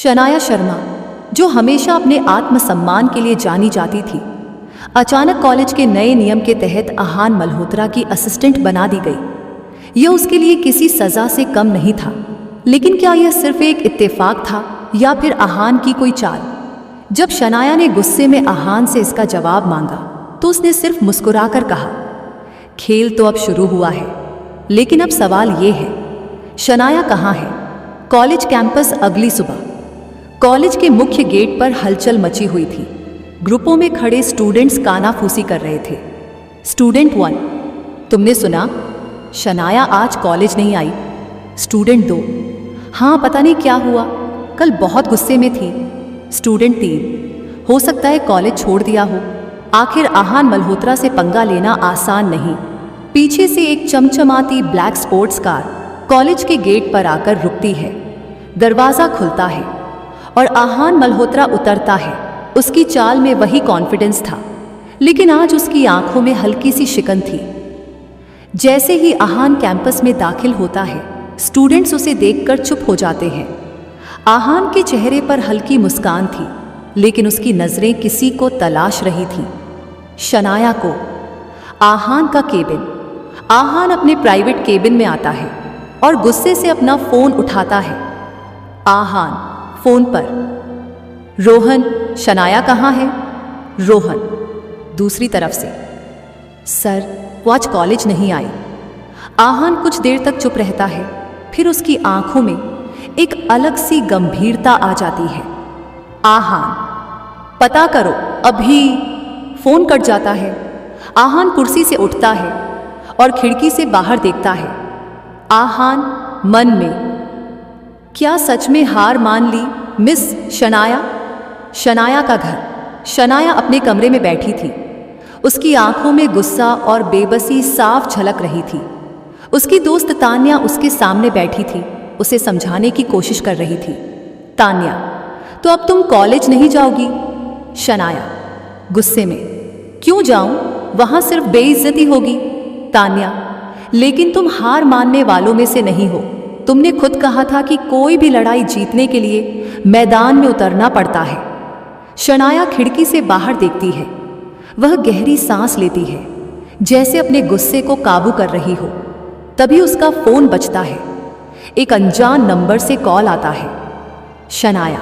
शनाया शर्मा, जो हमेशा अपने आत्मसम्मान के लिए जानी जाती थी, अचानक कॉलेज के नए नियम के तहत आहान मल्होत्रा की असिस्टेंट बना दी गई। यह उसके लिए किसी सजा से कम नहीं था, लेकिन क्या यह सिर्फ एक इत्तेफाक था या फिर आहान की कोई चाल? जब शनाया ने गुस्से में आहान से इसका जवाब मांगा तो उसने सिर्फ मुस्कुराकर कहा, खेल तो अब शुरू हुआ है, लेकिन अब सवाल ये है, शनाया कहाँ है? College campus. अगली सुबह कॉलेज के मुख्य गेट पर हलचल मची हुई थी। ग्रुपों में खड़े स्टूडेंट्स कानाफूसी कर रहे थे। स्टूडेंट 1, तुमने सुना? शनाया आज कॉलेज नहीं आई। स्टूडेंट 2, हाँ पता नहीं क्या हुआ, कल बहुत गुस्से में थी। स्टूडेंट 3, हो सकता है कॉलेज छोड़ दिया हो। आखिर आहान मल्होत्रा से पंगा लेना आसान नहीं। पीछे से एक चमचमाती ब्लैक स्पोर्ट्स कार कॉलेज के गेट पर आकर रुकती है। दरवाज़ा खुलता है और आहान मल्होत्रा उतरता है। उसकी चाल में वही कॉन्फिडेंस था, लेकिन आज उसकी आंखों में हल्की सी शिकन थी। जैसे ही आहान कैंपस में दाखिल होता है, स्टूडेंट्स उसे देखकर चुप हो जाते हैं। आहान के चेहरे पर हल्की मुस्कान थी, लेकिन उसकी नज़रें किसी को तलाश रही थी। शनाया को। आहान का केबिन। आहान अपने प्राइवेट केबिन में आता है और गुस्से से अपना फ़ोन उठाता है। आहान फ़ोन पर, रोहन, शनाया कहाँ है? रोहन दूसरी तरफ से, सर वो आज कॉलेज नहीं आई। आहान कुछ देर तक चुप रहता है, फिर उसकी आंखों में एक अलग सी गंभीरता आ जाती है। आहान, पता करो अभी। फ़ोन कट जाता है। आहान कुर्सी से उठता है और खिड़की से बाहर देखता है। आहान मन में, क्या सच में हार मान ली मिस शनाया? शनाया का घर। शनाया अपने कमरे में बैठी थी। उसकी आंखों में गुस्सा और बेबसी साफ झलक रही थी। उसकी दोस्त तान्या उसके सामने बैठी थी, उसे समझाने की कोशिश कर रही थी। तान्या, तो अब तुम कॉलेज नहीं जाओगी? शनाया गुस्से में, क्यों जाऊं? वहां सिर्फ बेइज्जती होगी। तान्या, लेकिन तुम हार मानने वालों में से नहीं हो। तुमने खुद कहा था कि कोई भी लड़ाई जीतने के लिए मैदान में उतरना पड़ता है। शनाया खिड़की से बाहर देखती है। वह गहरी सांस लेती है, जैसे अपने गुस्से को काबू कर रही हो। तभी उसका फ़ोन बजता है। एक अनजान नंबर से कॉल आता है। शनाया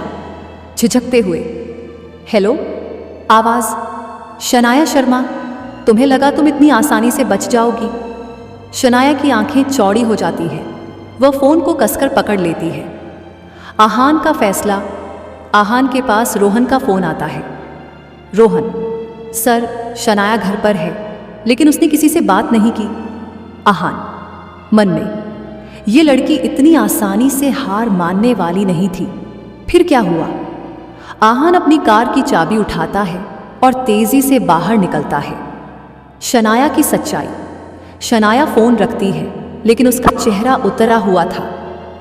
झिझकते हुए, हेलो। आवाज़, शनाया शर्मा, तुम्हें लगा तुम इतनी आसानी से बच जाओगी? शनाया की आंखें चौड़ी हो जाती हैं। वह फ़ोन को कसकर पकड़ लेती है। आहान का फैसला। आहान के पास रोहन का फ़ोन आता है। रोहन, सर शनाया घर पर है, लेकिन उसने किसी से बात नहीं की। आहान मन में, ये लड़की इतनी आसानी से हार मानने वाली नहीं थी। फिर क्या हुआ? आहान अपनी कार की चाबी उठाता है और तेज़ी से बाहर निकलता है। शनाया की सच्चाई। शनाया फ़ोन रखती है, लेकिन उसका चेहरा उतरा हुआ था।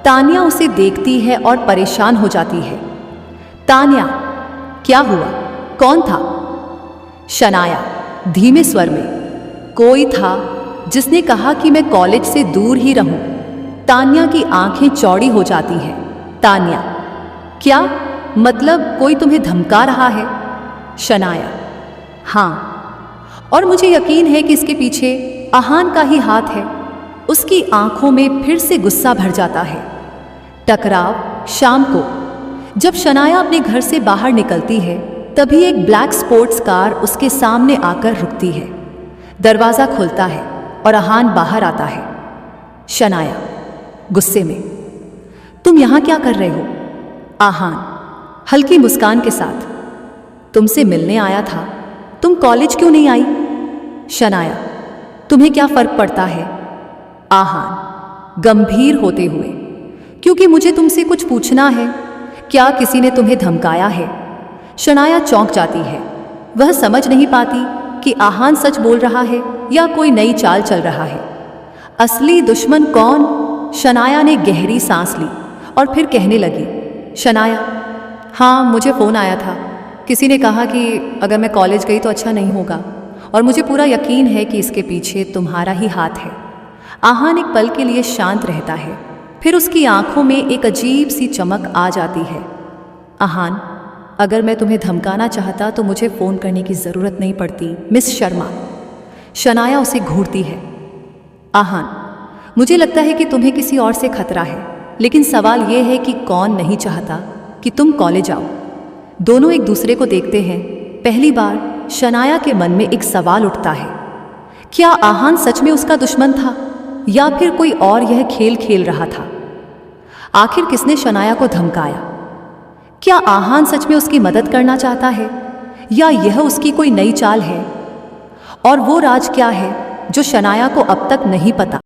तान्या उसे देखती है और परेशान हो जाती है। तान्या, क्या हुआ? कौन था? शनाया धीमे स्वर में, कोई था जिसने कहा कि मैं कॉलेज से दूर ही रहूं। तान्या की आंखें चौड़ी हो जाती हैं। तान्या, क्या मतलब कोई तुम्हें धमका रहा है? शनाया, हाँ, और मुझे यकीन है कि इसके पीछे आहान का ही हाथ है। उसकी आंखों में फिर से गुस्सा भर जाता है। टकराव। शाम को जब शनाया अपने घर से बाहर निकलती है, तभी एक ब्लैक स्पोर्ट्स कार उसके सामने आकर रुकती है। दरवाज़ा खुलता है और आहान बाहर आता है। शनाया गुस्से में, तुम यहाँ क्या कर रहे हो? आहान हल्की मुस्कान के साथ, तुमसे मिलने आया था। तुम कॉलेज क्यों नहीं आई? शनाया, तुम्हें क्या फ़र्क पड़ता है? आहान गंभीर होते हुए, क्योंकि मुझे तुमसे कुछ पूछना है। क्या किसी ने तुम्हें धमकाया है? शनाया चौंक जाती है। वह समझ नहीं पाती कि आहान सच बोल रहा है या कोई नई चाल चल रहा है। असली दुश्मन कौन? शनाया ने गहरी सांस ली और फिर कहने लगी, शनाया, हाँ मुझे फ़ोन आया था। किसी ने कहा कि अगर मैं कॉलेज गई तो अच्छा नहीं होगा, और मुझे पूरा यकीन है कि इसके पीछे तुम्हारा ही हाथ है। आहान एक पल के लिए शांत रहता है, फिर उसकी आंखों में एक अजीब सी चमक आ जाती है। आहान, अगर मैं तुम्हें धमकाना चाहता तो मुझे फ़ोन करने की ज़रूरत नहीं पड़ती, मिस शर्मा। शनाया उसे घूरती है। आहान, मुझे लगता है कि तुम्हें किसी और से खतरा है, लेकिन सवाल यह है कि कौन नहीं चाहता कि तुम कॉलेज आओ। दोनों एक दूसरे को देखते हैं। पहली बार शनाया के मन में एक सवाल उठता है, क्या आहान सच में उसका दुश्मन था या फिर कोई और यह खेल खेल रहा था? आखिर किसने शनाया को धमकाया? क्या आहान सच में उसकी मदद करना चाहता है या यह उसकी कोई नई चाल है? और वो राज क्या है जो शनाया को अब तक नहीं पता?